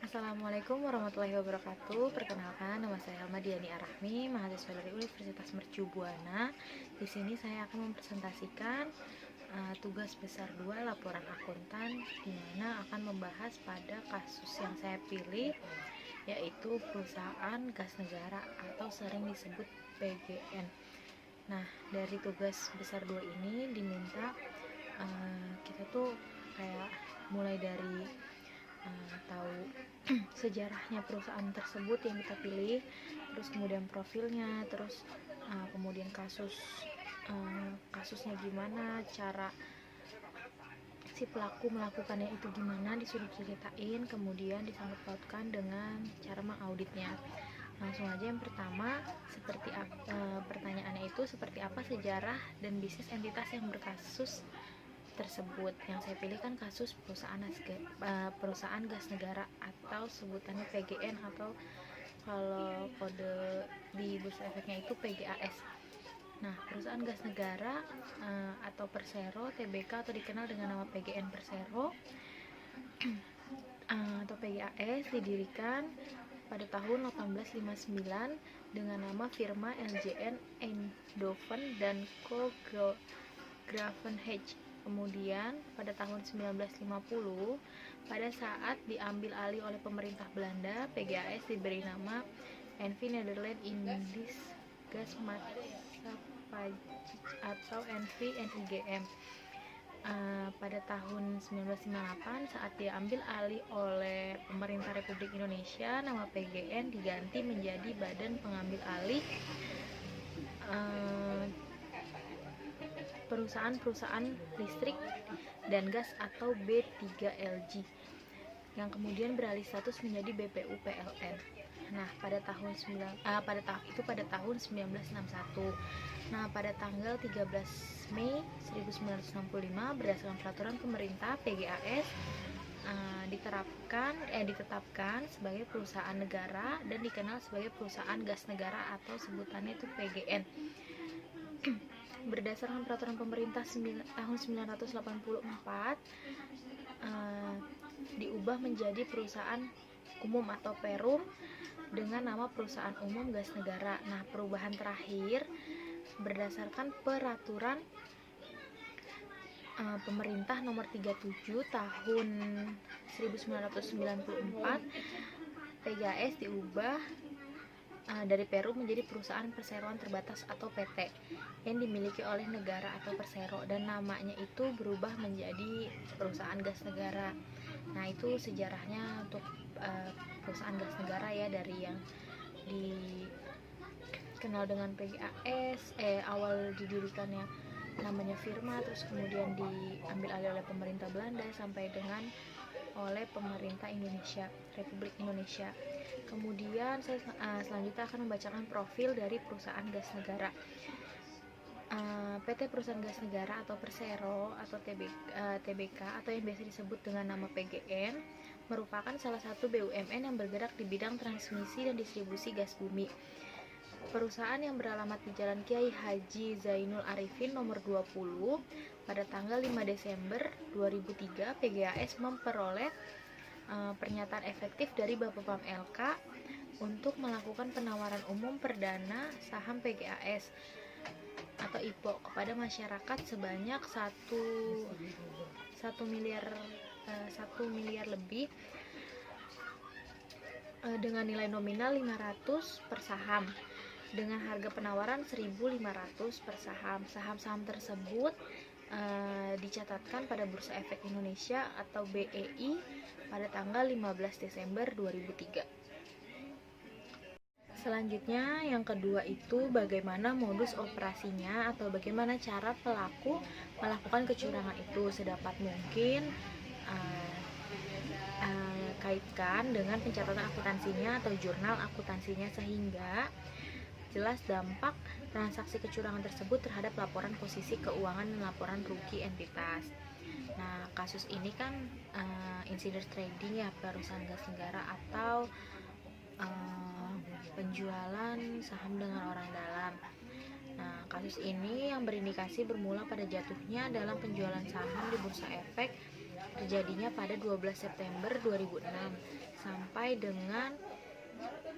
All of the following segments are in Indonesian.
Assalamualaikum warahmatullahi wabarakatuh. Perkenalkan, nama saya Alma Diani Arahmi, mahasiswa dari Universitas Mercu Buana. Di sini saya akan mempresentasikan tugas besar 2 laporan akuntan, di mana akan membahas pada kasus yang saya pilih, yaitu perusahaan gas negara atau sering disebut PGN. Nah, dari tugas besar 2 ini diminta kita tuh kayak mulai dari tahu sejarahnya perusahaan tersebut yang kita pilih, terus kemudian profilnya, terus kemudian kasusnya gimana, cara si pelaku melakukannya itu gimana, disuruh ceritain, kemudian disangkut pautkan dengan cara mengauditnya. Langsung aja, yang pertama, pertanyaannya itu seperti apa sejarah dan bisnis entitas yang berkasus tersebut. Yang saya pilih kan kasus perusahaan gas negara atau sebutannya PGN, atau kalau kode di bursa efeknya itu PGAS. Nah, perusahaan gas negara atau Persero Tbk atau dikenal dengan nama PGN Persero atau PGAS didirikan pada tahun 1859 dengan nama firma LJN Eindhoven dan Co. Gravenhage. Kemudian pada tahun 1950, pada saat diambil alih oleh pemerintah Belanda, PGAS diberi nama NV Nederland Indisch Gasmaatschappij atau NV-NIGM. Pada tahun 1958, saat diambil alih oleh pemerintah Republik Indonesia, nama PGN diganti menjadi Badan Pengambil Alih Perusahaan Listrik dan Gas atau B3LG, yang kemudian beralih status menjadi BPU PLN. Nah, pada tahun 1961. Nah, pada tanggal 13 Mei 1965 berdasarkan peraturan pemerintah, PGAS ditetapkan sebagai perusahaan negara dan dikenal sebagai perusahaan gas negara atau sebutannya itu PGN. Berdasarkan peraturan pemerintah tahun 1984 diubah menjadi perusahaan umum atau Perum dengan nama Perusahaan Umum Gas Negara. Nah, perubahan terakhir berdasarkan peraturan pemerintah nomor 37 tahun 1994, PGAS diubah dari Perum menjadi Perusahaan Perseroan Terbatas atau PT yang dimiliki oleh negara atau persero, dan namanya itu berubah menjadi Perusahaan Gas Negara. Nah, itu sejarahnya untuk perusahaan gas negara ya, dari yang dikenal dengan PGAS, awal didirikannya namanya firma, terus kemudian diambil alih oleh pemerintah Belanda sampai dengan oleh pemerintah Indonesia, Republik Indonesia. Kemudian saya selanjutnya akan membacakan profil dari perusahaan gas negara. PT Perusahaan Gas Negara atau Persero atau TBK atau yang biasa disebut dengan nama PGN merupakan salah satu BUMN yang bergerak di bidang transmisi dan distribusi gas bumi. Perusahaan yang beralamat di Jalan Kiai Haji Zainul Arifin nomor 20 pada tanggal 5 Desember 2003, PGAS memperoleh pernyataan efektif dari Bapepam LK untuk melakukan penawaran umum perdana saham PGAS atau IPO kepada masyarakat sebanyak 1 miliar lebih dengan nilai nominal 500 per saham dengan harga penawaran 1.500 per saham. Saham-saham tersebut dicatatkan pada Bursa Efek Indonesia atau BEI pada tanggal 15 Desember 2003. Selanjutnya, yang kedua itu bagaimana modus operasinya atau bagaimana cara pelaku melakukan kecurangan itu. Sedapat mungkin kaitkan dengan pencatatan akuntansinya atau jurnal akuntansinya sehingga jelas dampak transaksi kecurangan tersebut terhadap laporan posisi keuangan dan laporan rugi entitas. Nah, kasus ini kan insider trading ya, perusahaan gas negara atau penjualan saham dengan orang dalam. Nah, kasus ini yang berindikasi bermula pada jatuhnya dalam penjualan saham di Bursa Efek terjadinya pada 12 September 2006 sampai dengan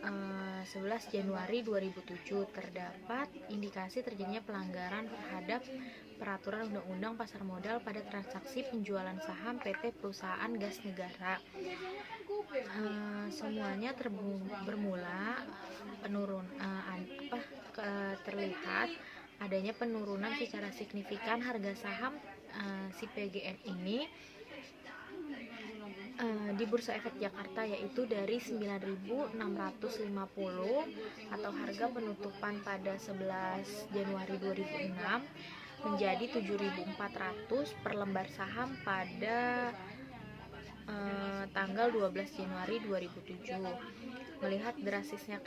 11 Januari 2007. Terdapat indikasi terjadinya pelanggaran terhadap peraturan undang-undang pasar modal pada transaksi penjualan saham PT Perusahaan Gas Negara. Semuanya bermula terlihat adanya penurunan secara signifikan harga saham si PGN ini di Bursa Efek Jakarta, yaitu dari 9.650 atau harga penutupan pada 11 Januari 2006 menjadi 7.400 per lembar saham pada tanggal 12 Januari 2007. Melihat drastisnya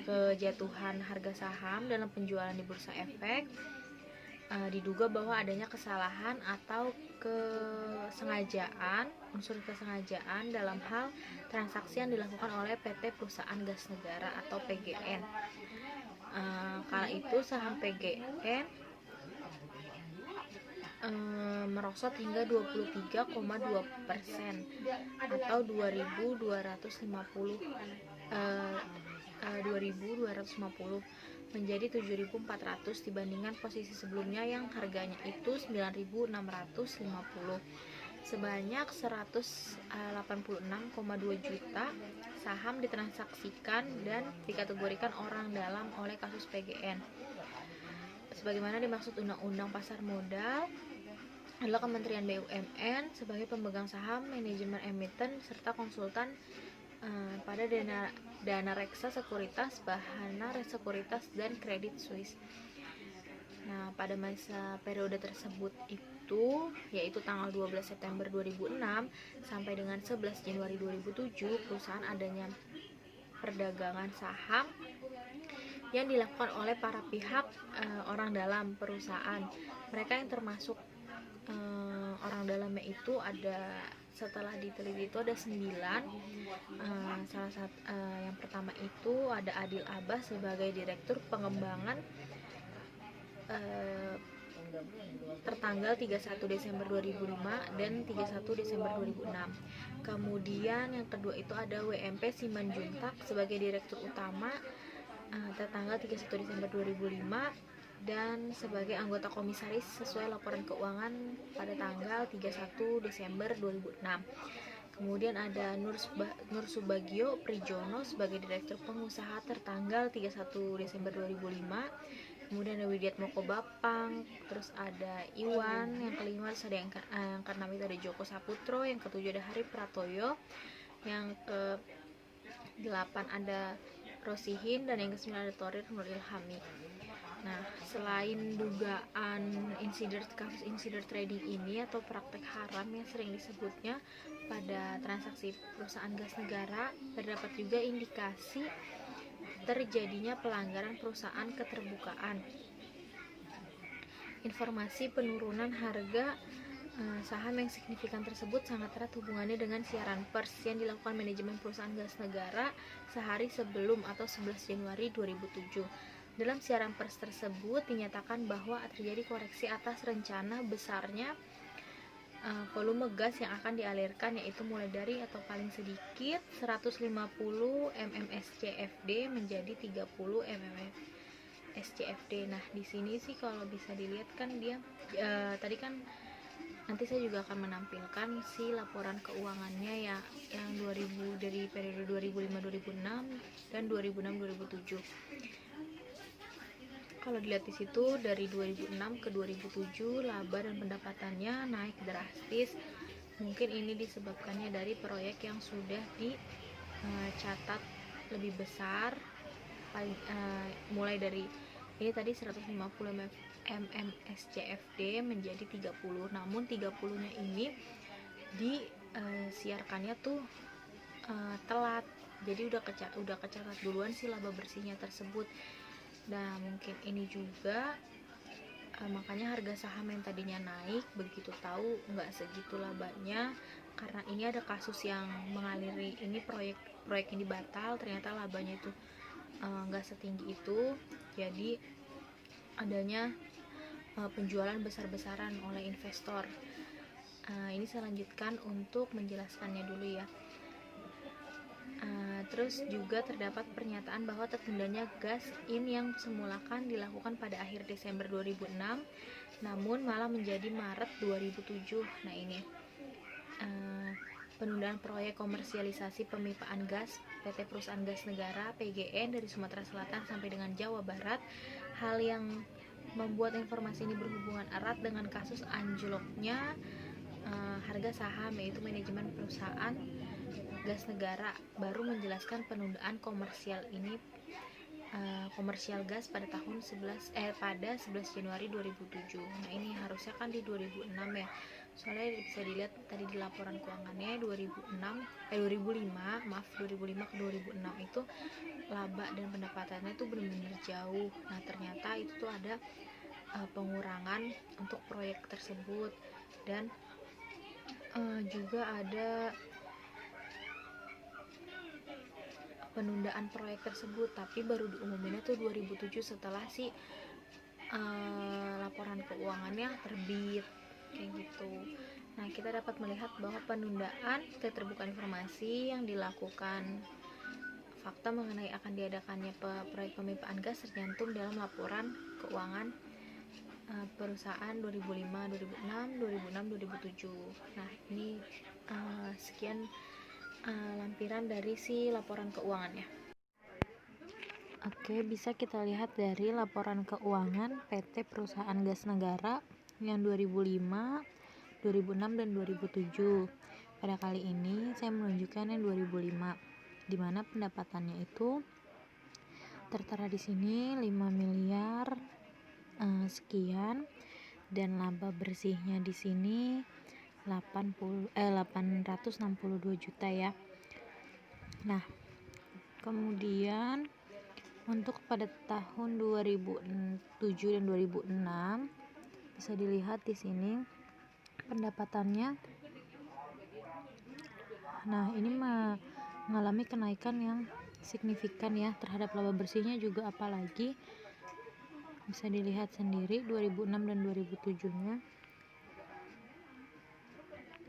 kejatuhan harga saham dalam penjualan di Bursa Efek, diduga bahwa adanya kesalahan atau unsur kesengajaan dalam hal transaksi yang dilakukan oleh PT Perusahaan Gas Negara atau PGN. Kala itu saham PGN merosot hingga 23,2% atau 2.250 menjadi 7.400 dibandingkan posisi sebelumnya yang harganya itu 9.650. Sebanyak 186,2 juta saham ditransaksikan dan dikategorikan orang dalam oleh kasus PGN. Sebagaimana dimaksud Undang-Undang Pasar Modal adalah Kementerian BUMN sebagai pemegang saham, manajemen emiten, serta konsultan pada Dana Reksa Sekuritas, Bahana Sekuritas, dan Credit Suisse. Nah, pada masa periode tersebut itu, yaitu tanggal 12 September 2006 sampai dengan 11 Januari 2007, perusahaan adanya perdagangan saham yang dilakukan oleh para pihak orang dalam perusahaan. Mereka yang termasuk orang dalamnya itu ada, setelah diteliti itu ada 9. Salah satu yang pertama itu ada Adil Abbas sebagai Direktur Pengembangan tertanggal 31 Desember 2005 dan 31 Desember 2006. Kemudian yang kedua itu ada WMP Simanjuntak sebagai Direktur Utama tertanggal 31 Desember 2005 dan sebagai anggota komisaris sesuai laporan keuangan pada tanggal 31 Desember 2006. Kemudian ada Nur Subagio Prijono sebagai Direktur Pengusaha tertanggal 31 Desember 2005. Kemudian ada Widiat Moko Bapang, terus ada Iwan, yang kelima terus ada yang keenam itu ada Joko Saputro, yang ketujuh ada Hari Pratoyo, yang ke-8 ada Rosihin, dan yang ke-9 ada Thorir Nur Ilhami. Nah, selain dugaan kasus insider trading ini atau praktek haram yang sering disebutnya pada transaksi perusahaan gas negara, terdapat juga indikasi terjadinya pelanggaran perusahaan keterbukaan. Informasi penurunan harga saham yang signifikan tersebut sangat erat hubungannya dengan siaran pers yang dilakukan manajemen perusahaan gas negara sehari sebelum atau 11 Januari 2007. Dalam siaran pers tersebut dinyatakan bahwa terjadi koreksi atas rencana besarnya volume gas yang akan dialirkan, yaitu mulai dari atau paling sedikit 150 mmSCFD menjadi 30 mmSCFD. Nah, di sini sih kalau bisa dilihat kan dia tadi kan nanti saya juga akan menampilkan si laporan keuangannya ya, yang 2000 dari periode 2005-2006 dan 2006-2007. Kalau dilihat di situ dari 2006 ke 2007 laba dan pendapatannya naik drastis. Mungkin ini disebabkannya dari proyek yang sudah dicatat lebih besar, mulai dari ini tadi 150 mmSCFD menjadi 30. Namun 30-nya ini disiarkannya tuh telat. Jadi udah kecatat duluan sih laba bersihnya tersebut. Nah, mungkin ini juga makanya harga saham yang tadinya naik begitu tahu nggak segitu labanya, karena ini ada kasus yang mengaliri ini, proyek ini batal, ternyata labanya itu nggak setinggi itu. Jadi adanya penjualan besar-besaran oleh investor. Ini saya lanjutkan untuk menjelaskannya dulu ya. Terus juga terdapat pernyataan bahwa tertundanya gas in yang semula kan dilakukan pada akhir Desember 2006 namun malah menjadi Maret 2007. Nah ini penundaan proyek komersialisasi pemipaan gas PT Perusahaan Gas Negara PGN dari Sumatera Selatan sampai dengan Jawa Barat. Hal yang membuat informasi ini berhubungan erat dengan kasus anjloknya harga saham, yaitu manajemen perusahaan gas negara baru menjelaskan penundaan komersial gas pada tahun 11 Januari 2007. Nah ini harusnya kan di 2006 ya, soalnya bisa dilihat tadi di laporan keuangannya 2005 ke 2006 itu laba dan pendapatannya itu benar-benar jauh. Nah ternyata itu tuh ada pengurangan untuk proyek tersebut, dan juga ada penundaan proyek tersebut, tapi baru diumuminnya tuh 2007 setelah laporan keuangannya terbit kayak gitu. Nah kita dapat melihat bahwa penundaan keterbukaan informasi yang dilakukan fakta mengenai akan diadakannya proyek pemipaan gas tercantum dalam laporan keuangan perusahaan 2005, 2006, 2007. Nah ini sekian lampiran dari laporan keuangannya. Oke, bisa kita lihat dari laporan keuangan PT Perusahaan Gas Negara yang 2005, 2006, dan 2007. Pada kali ini saya menunjukkan yang 2005, di mana pendapatannya itu tertera di sini 5 miliar sekian, dan laba bersihnya di sini 862 juta ya. Nah, kemudian untuk pada tahun 2007 dan 2006 bisa dilihat di sini pendapatannya. Nah, ini mengalami kenaikan yang signifikan ya terhadap laba bersihnya juga, apalagi bisa dilihat sendiri 2006 dan 2007-nya.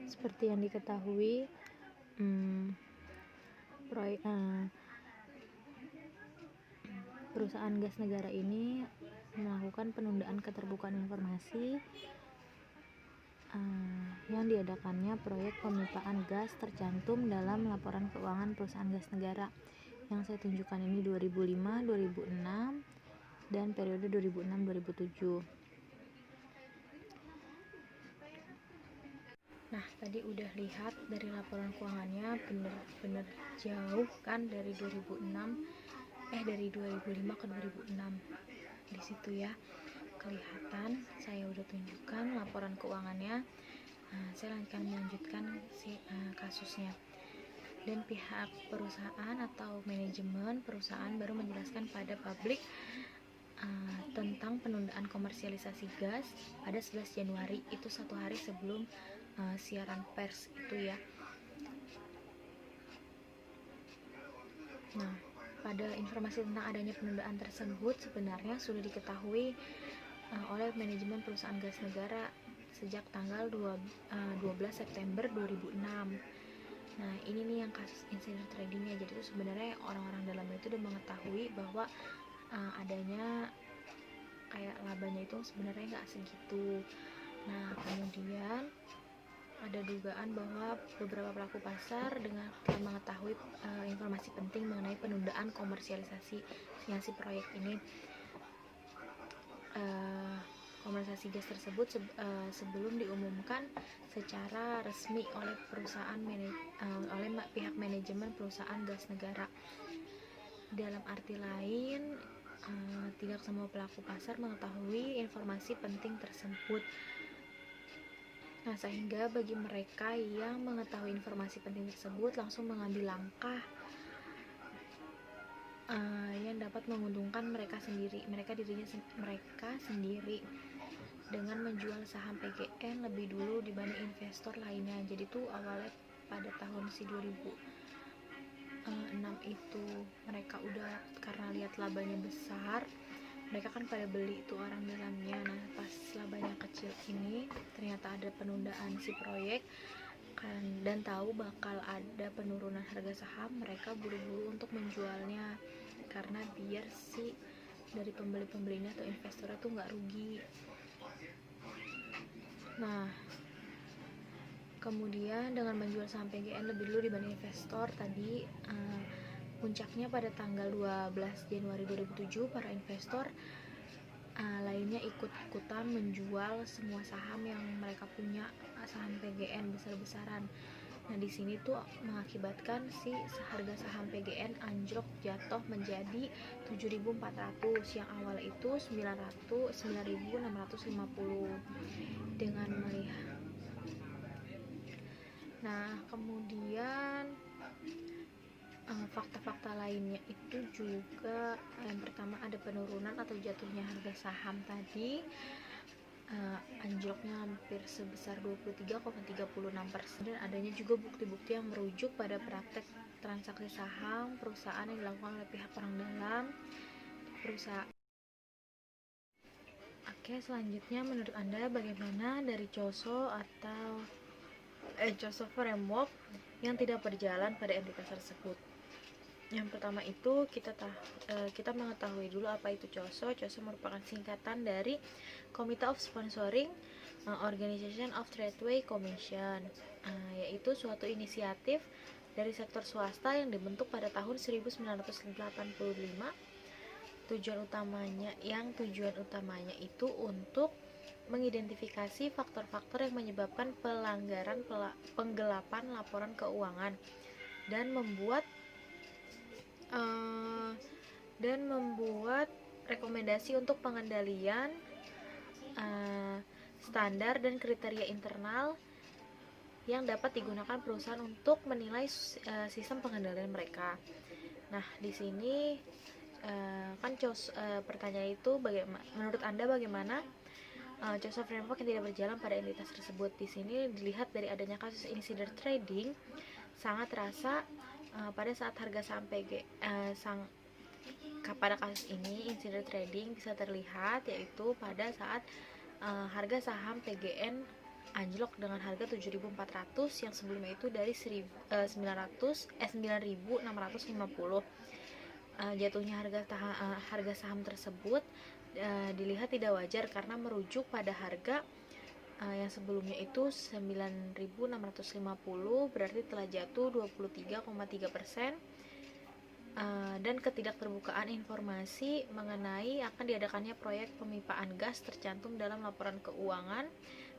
Seperti yang diketahui, perusahaan gas negara ini melakukan penundaan keterbukaan informasi yang diadakannya proyek pemipaan gas tercantum dalam laporan keuangan perusahaan gas negara yang saya tunjukkan ini 2005, 2006, dan periode 2006-2007. Nah, tadi udah lihat dari laporan keuangannya bener-bener jauh kan dari 2005 ke 2006. Di situ ya kelihatan saya udah tunjukkan laporan keuangannya. Saya akan melanjutkan kasusnya. Dan pihak perusahaan atau manajemen perusahaan baru menjelaskan pada publik tentang penundaan komersialisasi gas pada 11 Januari, itu 1 hari sebelum siaran pers itu ya. Nah, pada informasi tentang adanya penundaan tersebut sebenarnya sudah diketahui oleh manajemen perusahaan gas negara sejak tanggal 12 September 2006. Nah, ini nih yang kasus insider tradingnya. Jadi itu sebenarnya orang-orang dalam itu udah mengetahui bahwa adanya kayak labanya itu sebenarnya nggak segitu. Nah, kemudian ada dugaan bahwa beberapa pelaku pasar dengan telah mengetahui informasi penting mengenai penundaan komersialisasi proyek ini. Komersialisasi gas tersebut sebelum diumumkan secara resmi oleh oleh pihak manajemen perusahaan gas negara. Dalam arti lain, tidak semua pelaku pasar mengetahui informasi penting tersebut. Nah, sehingga bagi mereka yang mengetahui informasi penting tersebut langsung mengambil langkah yang dapat menguntungkan mereka sendiri dengan menjual saham PGN lebih dulu dibanding investor lainnya. Jadi tuh awalnya pada tahun 2006 itu mereka udah, karena lihat labanya besar, mereka kan pada beli itu orang dalamnya. Nah pas labanya kecil ini ternyata ada penundaan si proyek kan, dan tahu bakal ada penurunan harga saham, mereka buru-buru untuk menjualnya karena biar si dari pembeli-pembelinya atau investornya tuh nggak rugi. Nah kemudian dengan menjual saham PGN lebih dulu dibanding investor tadi, puncaknya pada tanggal 12 Januari 2007 para investor lainnya ikut-ikutan menjual semua saham yang mereka punya, saham PGN besar-besaran. Nah di sini tuh mengakibatkan si harga saham PGN anjlok jatuh menjadi 7.400 yang awal itu 9.650 dengan melihat. Nah kemudian fakta-fakta lainnya itu juga yang pertama ada penurunan atau jatuhnya harga saham tadi, anjloknya hampir sebesar 23,36%, dan adanya juga bukti-bukti yang merujuk pada praktek transaksi saham perusahaan yang dilakukan oleh pihak orang dalam perusahaan. Oke, selanjutnya menurut Anda bagaimana dari COSO atau COSO framework yang tidak berjalan pada entitas tersebut? Yang pertama itu kita mengetahui dulu apa itu COSO. COSO merupakan singkatan dari Committee of Sponsoring Organization of Tradeway Commission, yaitu suatu inisiatif dari sektor swasta yang dibentuk pada tahun 1985. Tujuan utamanya itu untuk mengidentifikasi faktor-faktor yang menyebabkan penggelapan laporan keuangan dan membuat rekomendasi untuk pengendalian standar dan kriteria internal yang dapat digunakan perusahaan untuk menilai sistem pengendalian mereka. Nah, di sini kan pertanyaan itu menurut Anda bagaimana COSO framework yang tidak berjalan pada entitas tersebut? Di sini dilihat dari adanya kasus insider trading sangat terasa pada saat harga saham pada kasus ini insider trading bisa terlihat, yaitu pada saat harga saham PGN anjlok dengan harga 7.400 yang sebelumnya itu dari 9.650. Jatuhnya harga saham tersebut dilihat tidak wajar karena merujuk pada harga yang sebelumnya itu 9.650, berarti telah jatuh 23,3%, dan ketidakterbukaan informasi mengenai akan diadakannya proyek pemipaan gas tercantum dalam laporan keuangan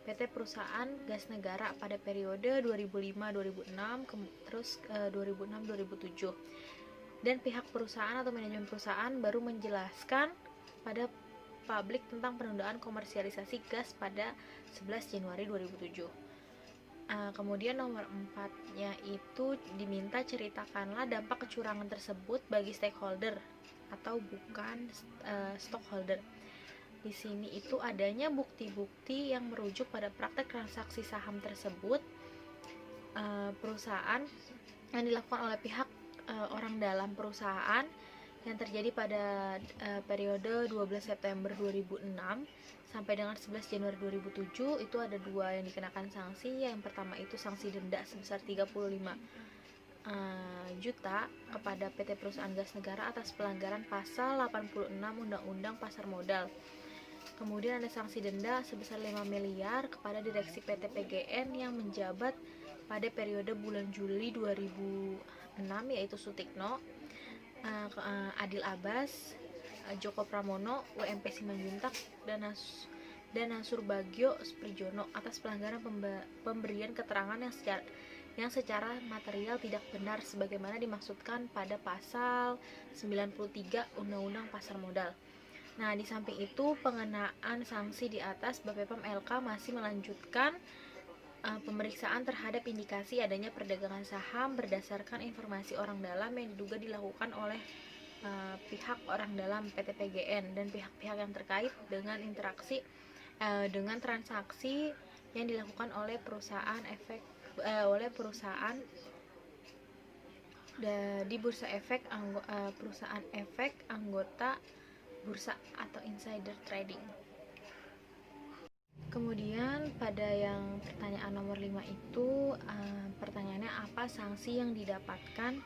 PT Perusahaan Gas Negara pada periode 2005-2006 terus 2006-2007, dan pihak perusahaan atau manajemen perusahaan baru menjelaskan pada publik tentang penundaan komersialisasi gas pada 11 Januari 2007. Kemudian nomor 4-nya itu diminta ceritakanlah dampak kecurangan tersebut bagi stakeholder atau bukan stockholder. Di sini itu adanya bukti-bukti yang merujuk pada praktek transaksi saham tersebut perusahaan yang dilakukan oleh pihak orang dalam perusahaan yang terjadi pada periode 12 September 2006 sampai dengan 11 Januari 2007. Itu ada dua yang dikenakan sanksi. Yang pertama itu sanksi denda sebesar 35 juta kepada PT Perusahaan Gas Negara atas pelanggaran pasal 86 Undang-Undang Pasar Modal. Kemudian ada sanksi denda sebesar 5 miliar kepada direksi PT PGN yang menjabat pada periode bulan Juli 2006, yaitu Sutikno, Adil Abbas, Joko Pramono, WMP Simanjuntak, dan Nasur Bagio Sprijono atas pelanggaran pemberian keterangan yang secara material tidak benar sebagaimana dimaksudkan pada pasal 93 Undang-Undang Pasar Modal. Nah, di samping itu pengenaan sanksi di atas, BPOM LK masih melanjutkan pemeriksaan terhadap indikasi adanya perdagangan saham berdasarkan informasi orang dalam yang diduga dilakukan oleh pihak orang dalam PT PGN dan pihak-pihak yang terkait dengan interaksi dengan transaksi yang dilakukan oleh perusahaan di bursa efek perusahaan efek anggota bursa atau insider trading. Kemudian pada yang pertanyaan nomor 5 itu pertanyaannya apa sanksi yang didapatkan,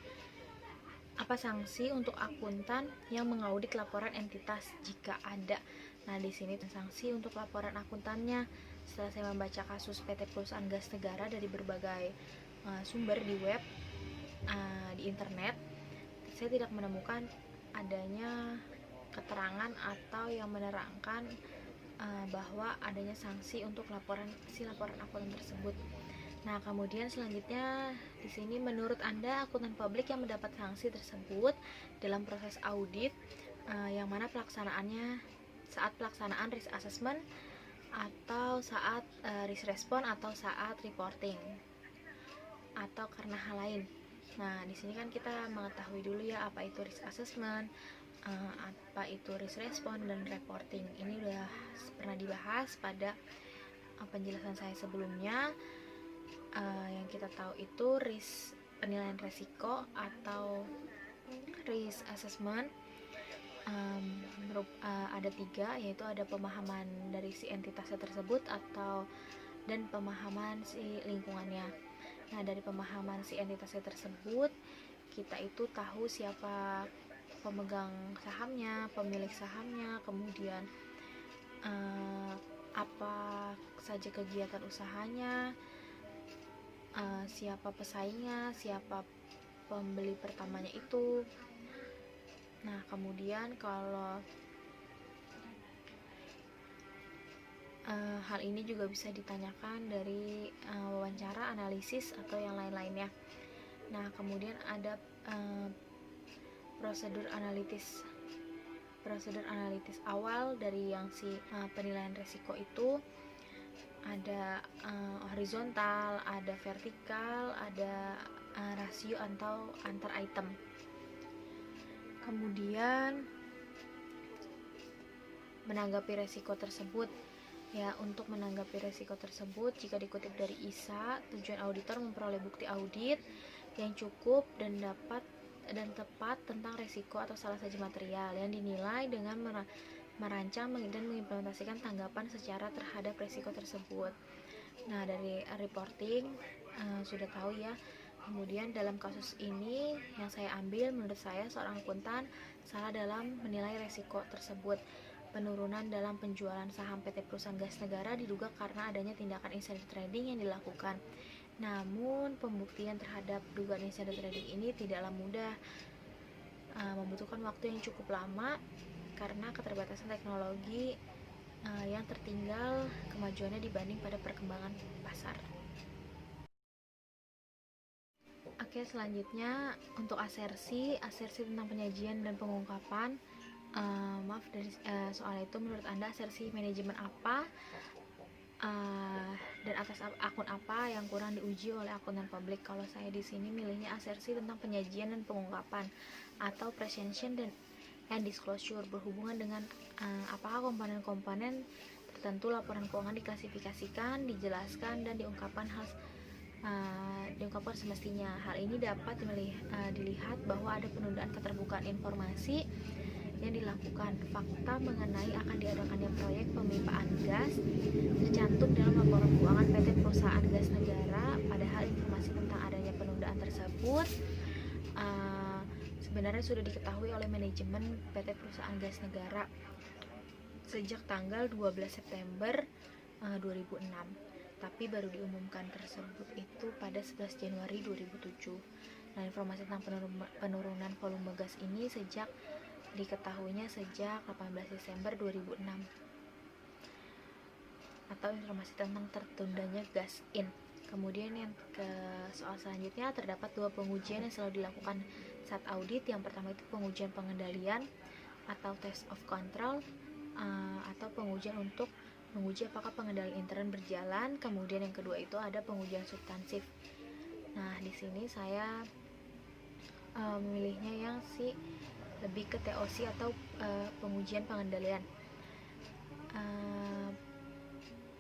apa sanksi untuk akuntan yang mengaudit laporan entitas jika ada. Nah, di sini sanksi untuk laporan akuntannya. Setelah saya membaca kasus PT Perusahaan Gas Negara dari berbagai sumber di web, di internet, saya tidak menemukan adanya keterangan atau yang menerangkan bahwa adanya sanksi untuk laporan akuntan tersebut. Nah, kemudian selanjutnya di sini menurut Anda akuntan publik yang mendapat sanksi tersebut dalam proses audit yang mana pelaksanaannya saat pelaksanaan risk assessment atau saat risk response atau saat reporting atau karena hal lain. Nah, di sini kan kita mengetahui dulu ya apa itu risk assessment, apa itu risk response dan reporting. Ini udah pernah dibahas pada penjelasan saya sebelumnya. Yang kita tahu itu penilaian resiko atau risk assessment ada 3, yaitu ada pemahaman dari si entitasnya tersebut dan pemahaman si lingkungannya. Nah, dari pemahaman si entitasnya tersebut kita itu tahu siapa pemegang sahamnya, pemilik sahamnya, kemudian apa saja kegiatan usahanya, siapa pesaingnya, siapa pembeli pertamanya itu. Nah, kemudian kalau hal ini juga bisa ditanyakan dari wawancara, analisis, atau yang lain-lainnya. Nah, kemudian ada prosedur analitis awal dari yang si penilaian risiko itu ada horizontal, ada vertikal, ada rasio atau antar item. Kemudian menanggapi risiko tersebut. Ya, untuk menanggapi risiko tersebut, jika dikutip dari ISA, tujuan auditor memperoleh bukti audit yang cukup dan tepat tentang risiko atau salah satu material yang dinilai dengan merancang dan mengimplementasikan tanggapan secara terhadap risiko tersebut. Nah, dari reporting sudah tahu ya. Kemudian dalam kasus ini yang saya ambil, menurut saya seorang akuntan salah dalam menilai risiko tersebut. Penurunan dalam penjualan saham PT Perusahaan Gas Negara diduga karena adanya tindakan insider trading yang dilakukan. Namun, pembuktian terhadap dugaan insider trading ini tidaklah mudah, membutuhkan waktu yang cukup lama karena keterbatasan teknologi yang tertinggal kemajuannya dibanding pada perkembangan pasar. Oke, selanjutnya untuk asersi tentang penyajian dan pengungkapan. Maaf dari soal itu, menurut Anda asersi manajemen apa dan atas akun apa yang kurang diuji oleh akuntan publik? Kalau saya di sini milihnya asersi tentang penyajian dan pengungkapan atau presentation and disclosure, berhubungan dengan apakah komponen-komponen tertentu laporan keuangan diklasifikasikan, dijelaskan dan diungkapkan semestinya. Hal ini dapat dilihat bahwa ada penundaan keterbukaan informasi yang dilakukan. Fakta mengenai akan diadakannya proyek pemipaan gas tercantum dalam laporan keuangan PT Perusahaan Gas Negara, padahal informasi tentang adanya penundaan tersebut sebenarnya sudah diketahui oleh manajemen PT Perusahaan Gas Negara sejak tanggal 12 September 2006, tapi baru diumumkan tersebut itu pada 11 Januari 2007. Nah, informasi tentang penurunan volume gas ini diketahuinya sejak 18 Desember 2006, atau informasi tentang tertundanya gas in. Kemudian yang ke soal selanjutnya, terdapat 2 pengujian yang selalu dilakukan saat audit. Yang pertama itu pengujian pengendalian atau test of control, atau pengujian untuk menguji apakah pengendalian intern berjalan. Kemudian yang kedua itu ada pengujian substansif. Nah, di sini saya memilihnya yang lebih ke TOC atau pengujian pengendalian.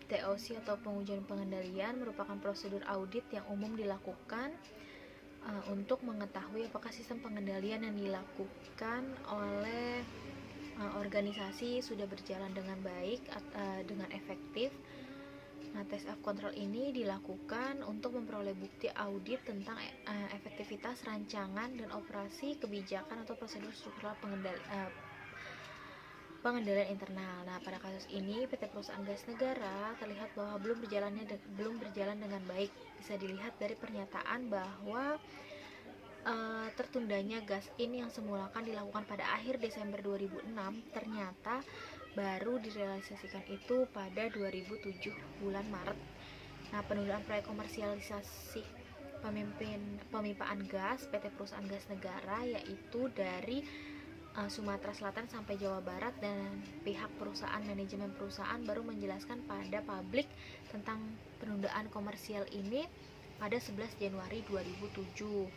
TOC atau pengujian pengendalian merupakan prosedur audit yang umum dilakukan untuk mengetahui apakah sistem pengendalian yang dilakukan oleh organisasi sudah berjalan dengan baik, dengan efektif. Nah, tes of control ini dilakukan untuk memperoleh bukti audit tentang efektivitas rancangan dan operasi kebijakan atau prosedur struktural pengendalian internal. Nah, pada kasus ini PT Perusahaan Gas Negara terlihat bahwa belum berjalan dengan baik. Bisa dilihat dari pernyataan bahwa tertundanya gas in yang semula akan dilakukan pada akhir Desember 2006 ternyata baru direalisasikan itu pada 2007 bulan Maret. Nah, penundaan proyek komersialisasi pemipaan gas PT Perusahaan Gas Negara yaitu dari Sumatera Selatan sampai Jawa Barat, dan pihak perusahaan manajemen perusahaan baru menjelaskan pada publik tentang penundaan komersial ini pada 11 Januari 2007.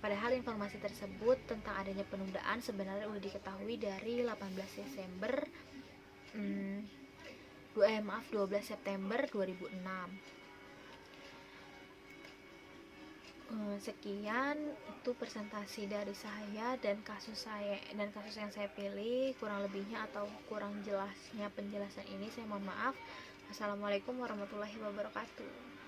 Padahal informasi tersebut tentang adanya penundaan sebenarnya sudah diketahui dari 18 Desember 12 September 2006. Sekian itu presentasi dari saya dan kasus yang saya pilih. Kurang lebihnya atau kurang jelasnya penjelasan ini saya mohon maaf. Assalamualaikum warahmatullahi wabarakatuh.